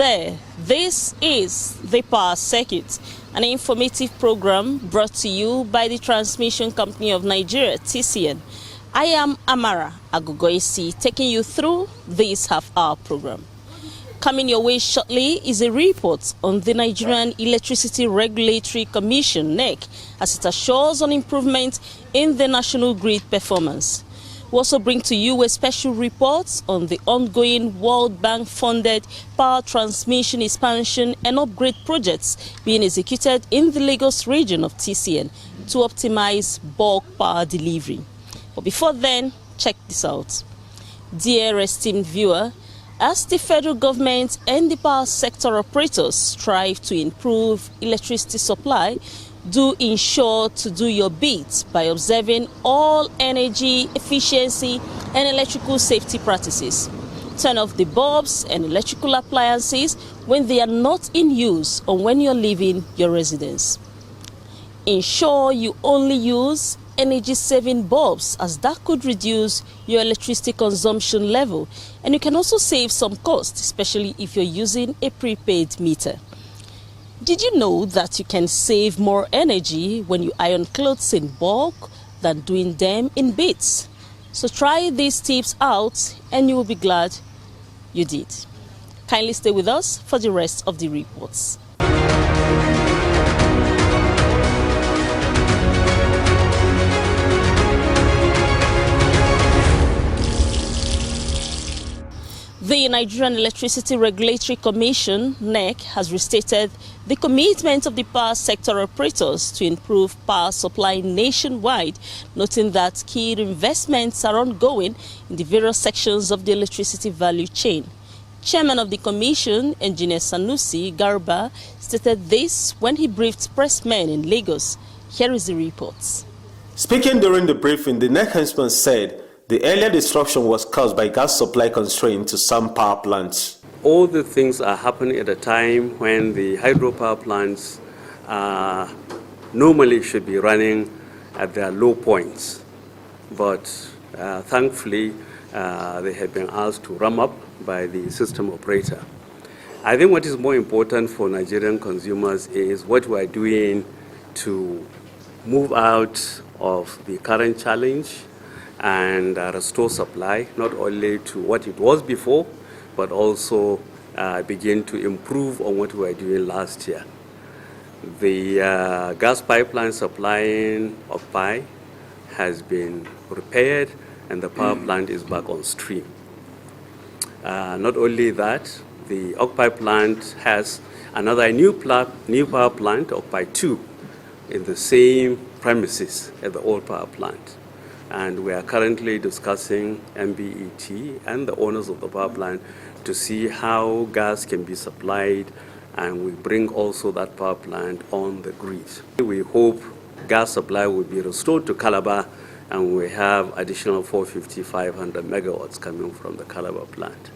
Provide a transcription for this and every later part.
there. This is the Power Circuit, an informative program brought to you by the Transmission Company of Nigeria, TCN. I am Amara Agogoisi, taking you through this half-hour program. Coming your way shortly is a report on the Nigerian Electricity Regulatory Commission, NEC, as it assures on improvement in the national grid performance. We also bring to you a special report on the ongoing World Bank-funded power transmission expansion and upgrade projects being executed in the Lagos region of TCN to optimize bulk power delivery. But before then, check this out. Dear esteemed viewer, as the federal government and the power sector operators strive to improve electricity supply, do ensure to do your bit by observing all energy efficiency and electrical safety practices. Turn off the bulbs and electrical appliances when they are not in use or when you're leaving your residence. Ensure you only use energy-saving bulbs, as that could reduce your electricity consumption level, and you can also save some cost, especially if you're using a prepaid meter. Did you know that you can save more energy when you iron clothes in bulk than doing them in bits? So try these tips out and you will be glad you did. Kindly stay with us for the rest of the reports. The Nigerian Electricity Regulatory Commission, NEC, has restated the commitment of the power sector operators to improve power supply nationwide, noting that key investments are ongoing in the various sections of the electricity value chain. Chairman of the Commission, Engineer Sanusi Garba, stated this when he briefed pressmen in Lagos. Here is the report. Speaking during the briefing, the NEC henchman said the earlier disruption was caused by gas supply constraints to some power plants. All the things are happening at a time when the hydropower plants normally should be running at their low points. But thankfully, they have been asked to ramp up by the system operator. I think what is more important for Nigerian consumers is what we are doing to move out of the current challenge and restore supply, not only to what it was before, but also begin to improve on what we were doing last year. The gas pipeline supplying Okpai has been repaired and the power plant is back on stream. Not only that, the Okpai plant has another new power plant, Okpai 2, in the same premises as the old power plant. And we are currently discussing MBET and the owners of the power plant to see how gas can be supplied, and we bring also that power plant on the grid. We hope gas supply will be restored to Calabar, and we have additional 450-500 megawatts coming from the Calabar plant.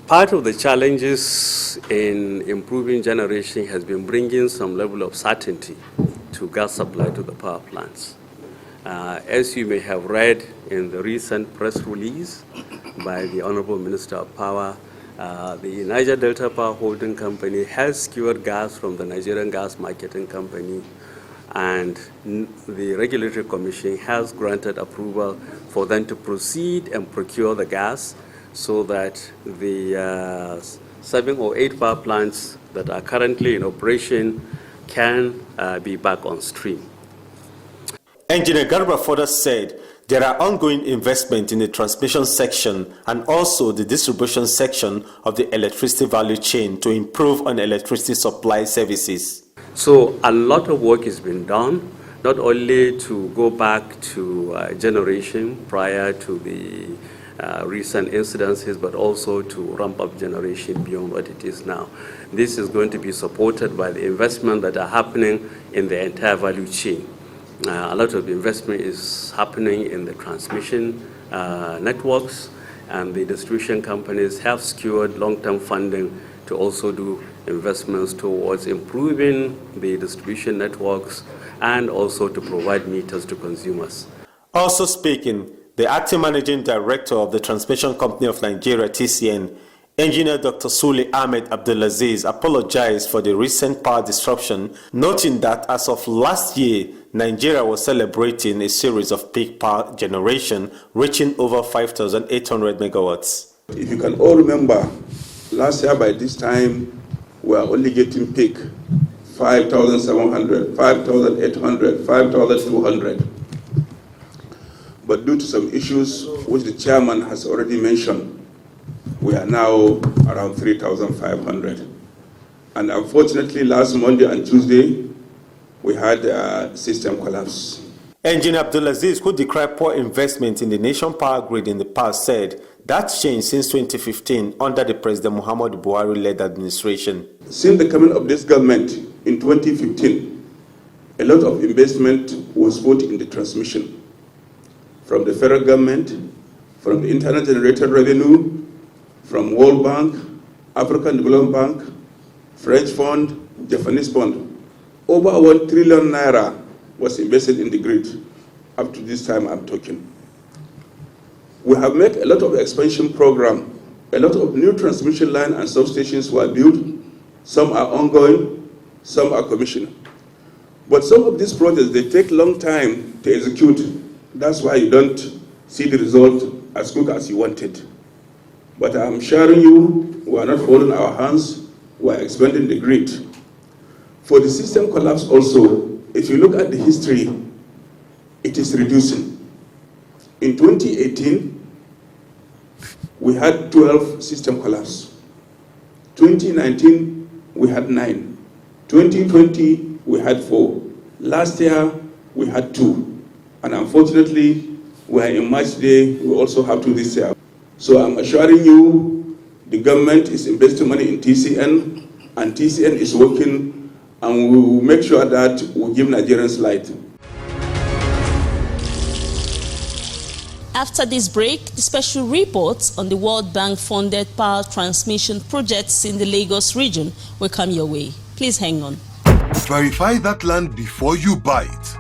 Part of the challenges in improving generation has been bringing some level of certainty to gas supply to the power plants. As you may have read in the recent press release by the Honorable Minister of Power, the Niger Delta Power Holding Company has secured gas from the Nigerian Gas Marketing Company, and the Regulatory Commission has granted approval for them to proceed and procure the gas so that the 7 or 8 power plants that are currently in operation can be back on stream. Engineer Garba further said there are ongoing investment in the transmission section and also the distribution section of the electricity value chain to improve on electricity supply services. So a lot of work has been done, not only to go back to generation prior to the recent incidences, but also to ramp up generation beyond what it is now. This is going to be supported by the investment that are happening in the entire value chain. A lot of investment is happening in the transmission networks, and the distribution companies have secured long-term funding to also do investments towards improving the distribution networks and also to provide meters to consumers. Also speaking, the acting managing director of the Transmission Company of Nigeria, TCN, Engineer Dr. Sule Ahmed Abdulaziz apologized for the recent power disruption, noting that as of last year, Nigeria was celebrating a series of peak power generation reaching over 5,800 megawatts. If you can all remember, last year by this time, we were only getting peak 5,700, 5,800, 5,200. But due to some issues which the chairman has already mentioned, we are now around 3,500. And unfortunately, last Monday and Tuesday, we had a system collapse. Engineer Abdulaziz, who decried poor investment in the nation power grid in the past, said that's changed since 2015 under the President Muhammadu Buhari-led administration. Since the coming of this government in 2015, a lot of investment was put in the transmission from the federal government, from the internal generated revenue, from World Bank, African Development Bank, French Fund, Japanese Fund. Over 1 trillion naira was invested in the grid up to this time I'm talking. We have made a lot of expansion program. A lot of new transmission line and substations were built. Some are ongoing, some are commissioned. But some of these projects, they take long time to execute. That's why you don't see the result as quick as you wanted. But I'm assuring you, we are not holding our hands, we are expanding the grid. For the system collapse also, if you look at the history, it is reducing. In 2018, we had 12 system collapse. 2019, we had 9. 2020, we had 4. Last year, we had 2. And unfortunately, we are in March today, we also have 2 this year. So I'm assuring you, the government is investing money in TCN, and TCN is working, and we will make sure that we give Nigerians light. After this break, the special report on the World Bank-funded power transmission projects in the Lagos region will come your way. Please hang on. Verify that land before you buy it.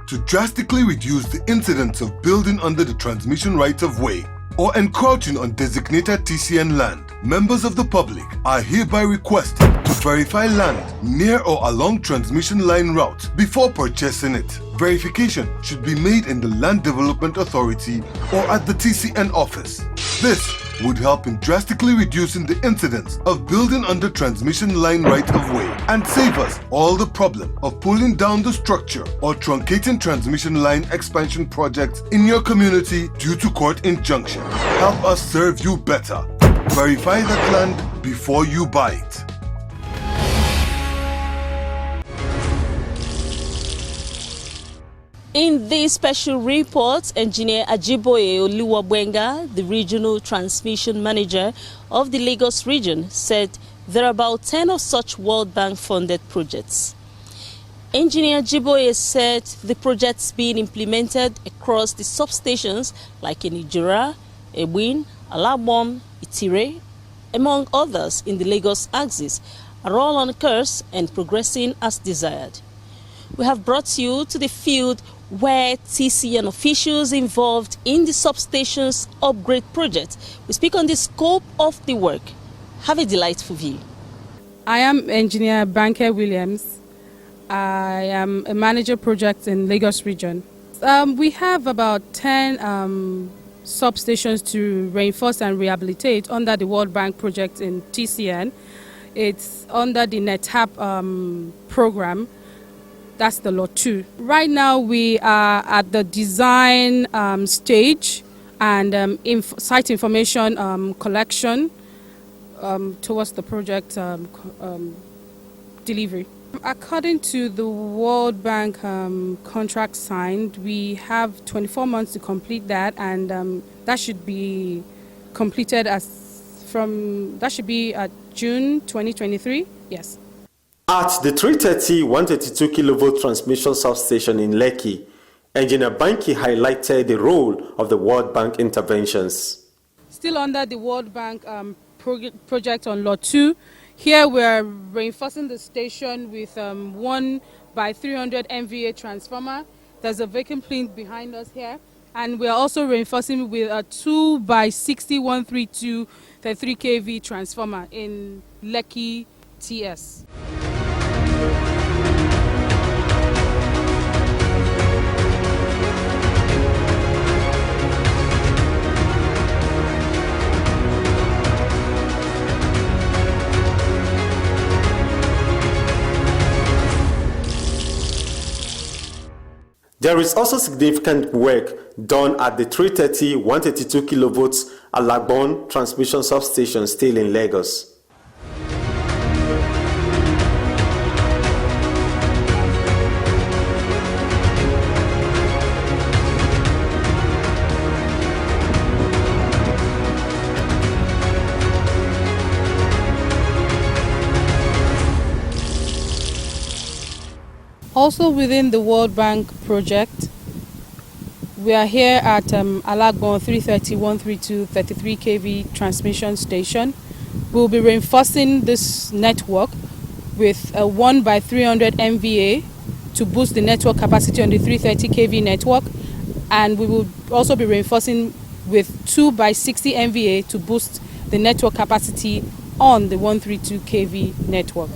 To drastically reduce the incidence of building under the transmission right-of-way or encroaching on designated TCN land, members of the public are hereby requested to verify land near or along transmission line route before purchasing it. Verification should be made in the Land Development Authority or at the TCN office. This would help in drastically reducing the incidence of building under transmission line right-of-way and save us all the problem of pulling down the structure or truncating transmission line expansion projects in your community due to court injunction. Help us serve you better. Verify that land before you buy it. In this special report, Engineer Ajiboye Oluwabwenga, the Regional Transmission Manager of the Lagos region, said there are about 10 of such World Bank-funded projects. Engineer Ajiboye said the projects being implemented across the substations like in Ijura, Ewin, Alabom, Itire, among others in the Lagos axis, are all on course and progressing as desired. We have brought you to the field where TCN officials involved in the substation's upgrade project will speak on the scope of the work. Have a delightful view. I am Engineer Banker Williams. I am a manager project in Lagos region. We have about 10 substations to reinforce and rehabilitate under the World Bank project in TCN. It's under the NETAP program. That's the lot 2. Right now we are at the design stage and site information collection towards the project delivery. According to the World Bank contract signed, we have 24 months to complete that, and that should be completed at June 2023. Yes. At the 330 132 kilovolt transmission substation in Lekki, Engineer Banki highlighted the role of the World Bank interventions. Still under the World Bank project on Lot 2, here we are reinforcing the station with 1 by 300 MVA transformer. There's a vacuum plant behind us here. And we are also reinforcing with a 2 by 60 132 33 kV transformer in Lekki TS. There is also significant work done at the 330 132 kilovolts Alagbon transmission substation still in Lagos. Also within the World Bank project, we are here at Alagbon 330 132 33 kV transmission station. We'll be reinforcing this network with a 1 by 300 MVA to boost the network capacity on the 330 kV network, and we will also be reinforcing with 2 by 60 MVA to boost the network capacity on the 132 kV network.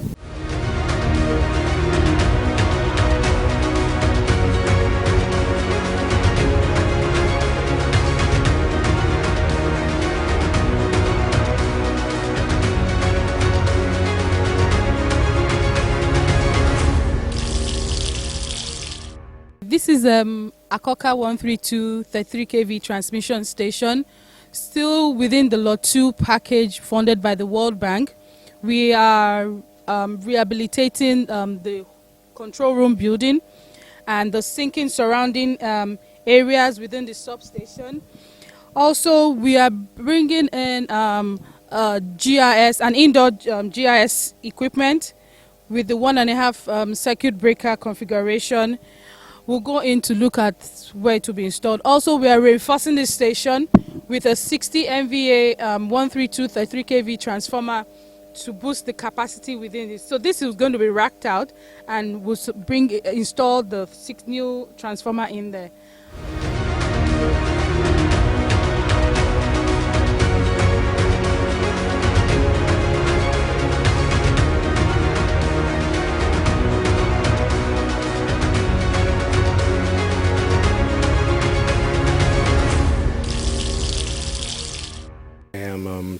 This is Akoka 132 33 kV transmission station, still within the Lot 2 package funded by the World Bank. We are rehabilitating the control room building and the sinking surrounding areas within the substation. Also, we are bringing in GIS, an indoor GIS equipment with the 1.5 circuit breaker configuration. We'll go in to look at where to be installed. Also, we are reinforcing this station with a 60 MVA 132 33 kV transformer to boost the capacity within it. So this is going to be racked out, and we'll install the 6 new transformer in there.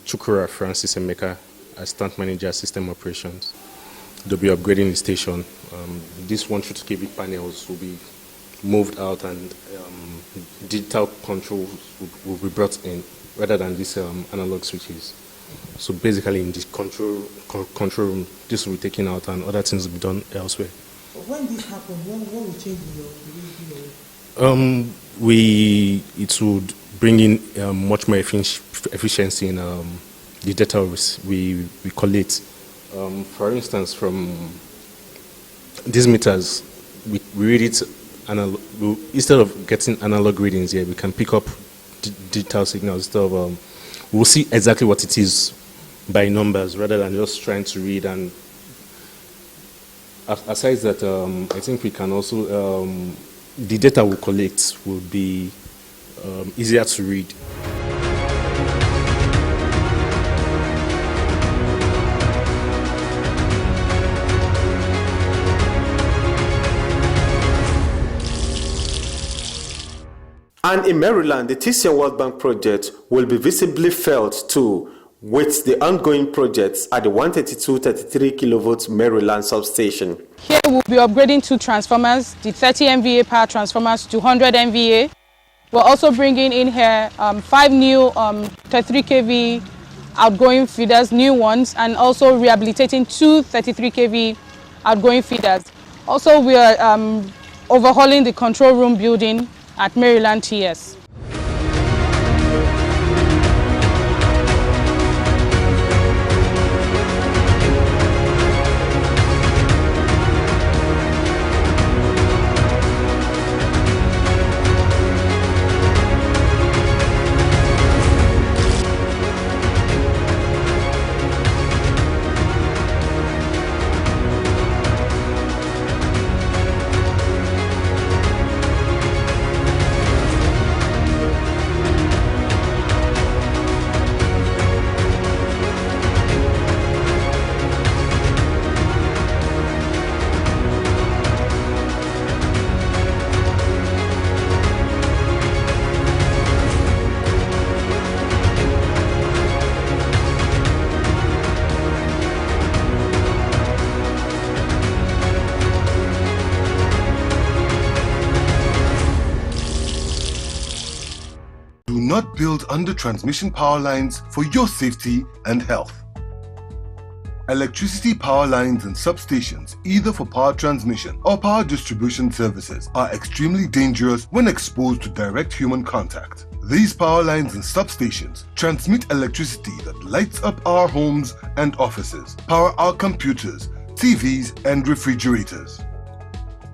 Chukura Francis Emeka, Assistant Manager, System Operations. They'll be upgrading the station. These 132 kV panels will be moved out, and digital controls will be brought in rather than these analog switches. So basically, in this control room, this will be taken out, and other things will be done elsewhere. When this happens, what will change in your It would bring in much more efficiency in the data we collate. For instance, from these meters, we read it instead of getting analog readings here, we can pick up digital signals instead of we'll see exactly what it is by numbers rather than just trying to read. And aside that, I think we can also the data we collect will be easier to read. And in Maryland, the TCN World Bank project will be visibly felt too, with the ongoing projects at the 132 33 kilovolts Maryland substation. Here we'll be upgrading 2 transformers, the 30 MVA power transformers to 100 MVA. We're also bringing in here 5 new 33 kV outgoing feeders, new ones, and also rehabilitating 2 33 kV outgoing feeders. Also, we are overhauling the control room building at Maryland TS. Do not build under transmission power lines for your safety and health. Electricity power lines and substations, either for power transmission or power distribution services, are extremely dangerous when exposed to direct human contact. These power lines and substations transmit electricity that lights up our homes and offices, power our computers, TVs, and refrigerators.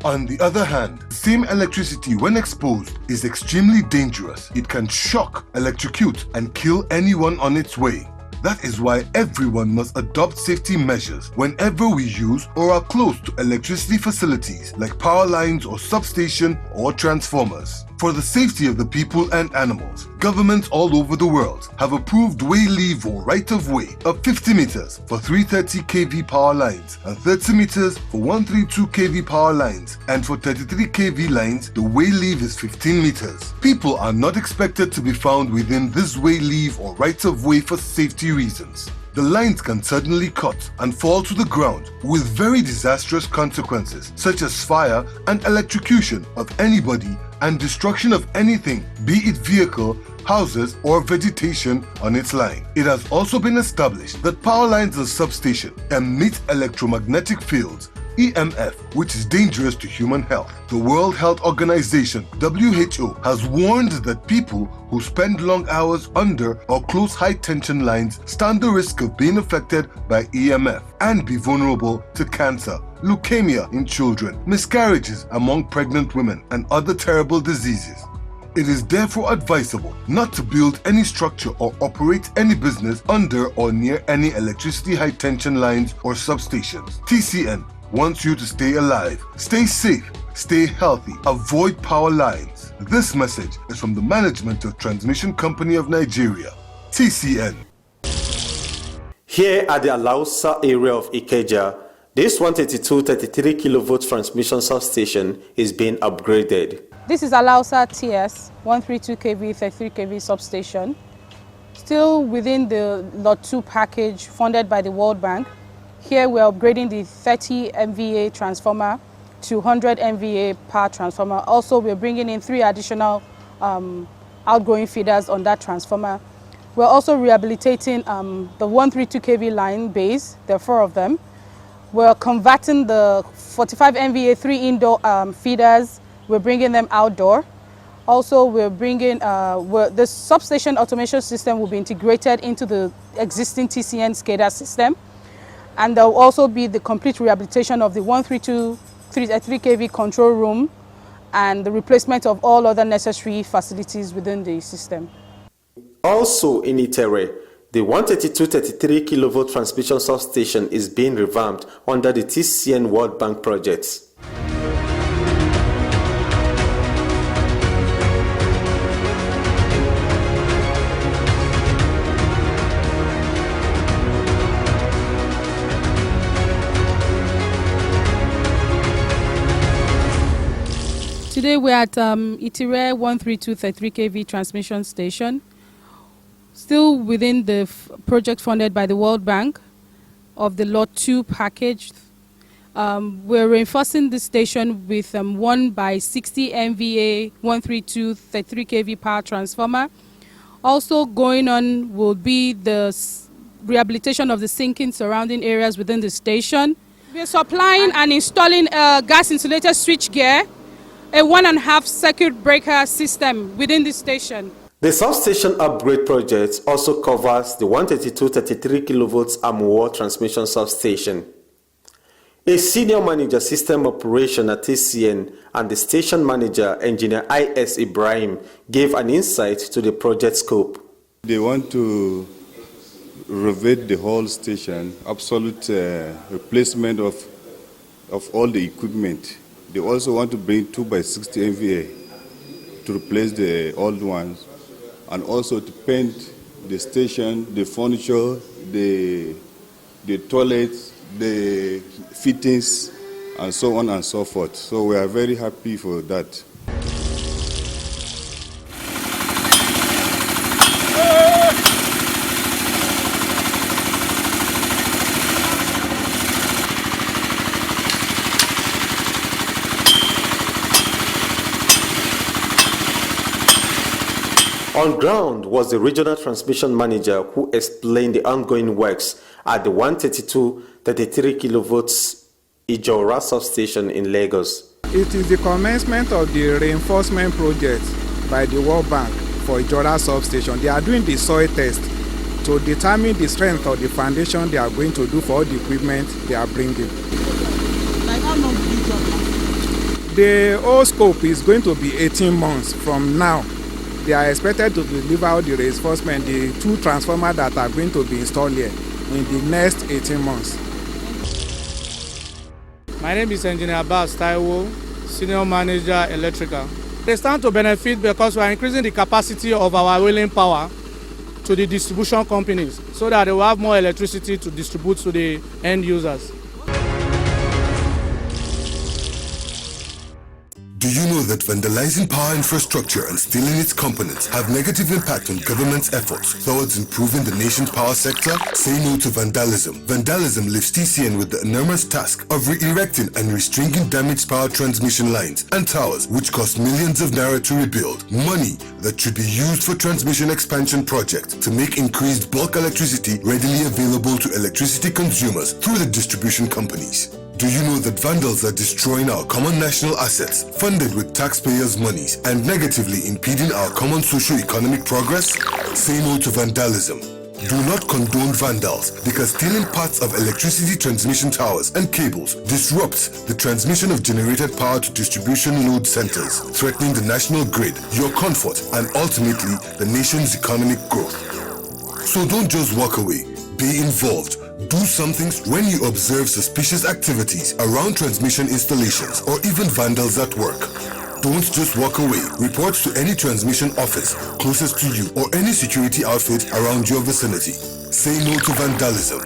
On the other hand, the same electricity when exposed is extremely dangerous. It can shock, electrocute, and kill anyone on its way. That is why everyone must adopt safety measures whenever we use or are close to electricity facilities like power lines or substation or transformers. For the safety of the people and animals, governments all over the world have approved way leave or right of way of 50 meters for 330 kV power lines and 30 meters for 132 kV power lines, and for 33 kV lines the way leave is 15 meters. People are not expected to be found within this way leave or right of way for safety reasons. The lines can suddenly cut and fall to the ground with very disastrous consequences such as fire and electrocution of anybody and destruction of anything, be it vehicle, houses, or vegetation on its line. It has also been established that power lines and substation emit electromagnetic fields, EMF, which is dangerous to human health. The World Health Organization, WHO, has warned that people who spend long hours under or close high-tension lines stand the risk of being affected by EMF and be vulnerable to cancer, leukemia in children, miscarriages among pregnant women, and other terrible diseases. It is therefore advisable not to build any structure or operate any business under or near any electricity high-tension lines or substations. TCN wants you to stay alive, stay safe, stay healthy, avoid power lines. This message is from the management of Transmission Company of Nigeria, TCN. Here at the Alausa area of Ikeja, this 132-33 kilovolt transmission substation is being upgraded. This is Alausa TS 132 kV 33 kV substation, still within the Lot 2 package funded by the World Bank. Here we're upgrading the 30 MVA transformer to 100 MVA power transformer. Also, we're bringing in 3 additional outgoing feeders on that transformer. We're also rehabilitating the 132 kV line base. There are 4 of them. We're converting the 45 MVA 3 indoor feeders. We're bringing them outdoor. Also, we're bringing the substation automation system will be integrated into the existing TCN SCADA system. And there will also be the complete rehabilitation of the 132 3 kV control room and the replacement of all other necessary facilities within the system. Also in Itere, the 132-33 kilovolt transmission substation is being revamped under the TCN World Bank projects. Today we're at Itere 132-33 kV transmission station, still within the project funded by the World Bank of the Lot 2 package. We're reinforcing the station with 1 by 60 MVA 132-33 kV power transformer. Also going on will be the rehabilitation of the sinking surrounding areas within the station. We're supplying and installing a gas insulated switchgear, a 1.5 circuit breaker system within the station. The substation upgrade project also covers the 132-33 kilovolts Amuwo transmission substation. A senior manager system operation at TCN and the station manager, engineer I.S. Ibrahim, gave an insight to the project scope. They want to renovate the whole station, absolute replacement of all the equipment. They also want to bring 2 by 60 MVA to replace the old ones, and also to paint the station, the furniture, the toilets, the fittings, and so on and so forth. So we are very happy for that. On ground was the regional transmission manager who explained the ongoing works at the 132-33 kilovolts Ijora substation in Lagos. It is the commencement of the reinforcement project by the World Bank for Ijora substation. They are doing the soil test to determine the strength of the foundation they are going to do for all the equipment they are bringing. Like how long will you job? The whole scope is going to be 18 months from now. They are expected to deliver all the reinforcement, the 2 transformers that are going to be installed here in the next 18 months. My name is Engineer Abbas Taiwo, Senior Manager Electrical. They stand to benefit because we are increasing the capacity of our wheeling power to the distribution companies so that they will have more electricity to distribute to the end users. Do you know that vandalizing power infrastructure and stealing its components have negative impact on government's efforts towards improving the nation's power sector? Say no to vandalism. Vandalism leaves TCN with the enormous task of re-erecting and restringing damaged power transmission lines and towers, which cost millions of naira to rebuild. Money that should be used for transmission expansion projects to make increased bulk electricity readily available to electricity consumers through the distribution companies. Do you know that vandals are destroying our common national assets, funded with taxpayers' monies, and negatively impeding our common socio-economic progress? Say no to vandalism. Do not condone vandals because stealing parts of electricity transmission towers and cables disrupts the transmission of generated power to distribution load centers, threatening the national grid, your comfort, and ultimately the nation's economic growth. So don't just walk away. Be involved. Do something when you observe suspicious activities around transmission installations or even vandals at work. Don't just walk away. Report to any transmission office closest to you or any security outfit around your vicinity. Say no to vandalism.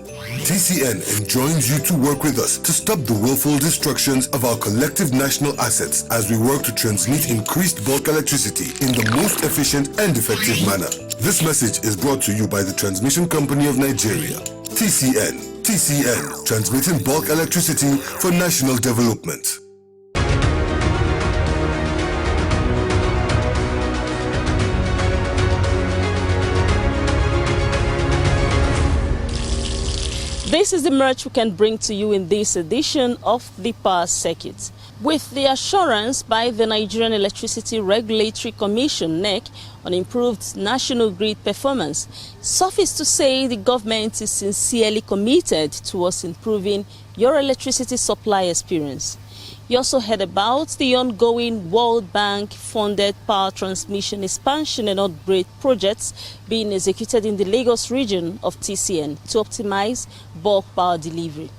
TCN enjoins you to work with us to stop the willful destructions of our collective national assets as we work to transmit increased bulk electricity in the most efficient and effective manner. This message is brought to you by the Transmission Company of Nigeria. TCN, transmitting bulk electricity for national development. This is the merch we can bring to you in this edition of the Power Circuit. With the assurance by the Nigerian Electricity Regulatory Commission, NEC, on improved national grid performance, suffice to say the government is sincerely committed towards improving your electricity supply experience. You also heard about the ongoing World Bank-funded power transmission expansion and upgrade projects being executed in the Lagos region of TCN to optimize bulk power delivery.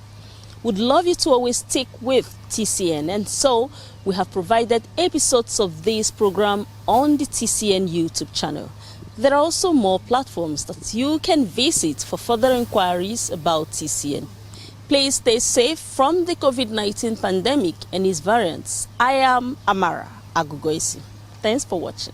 We'd love you to always stick with TCN, and so we have provided episodes of this program on the TCN YouTube channel. There are also more platforms that you can visit for further inquiries about TCN. Please stay safe from the COVID-19 pandemic and its variants. I am Amara Agugoisi. Thanks for watching.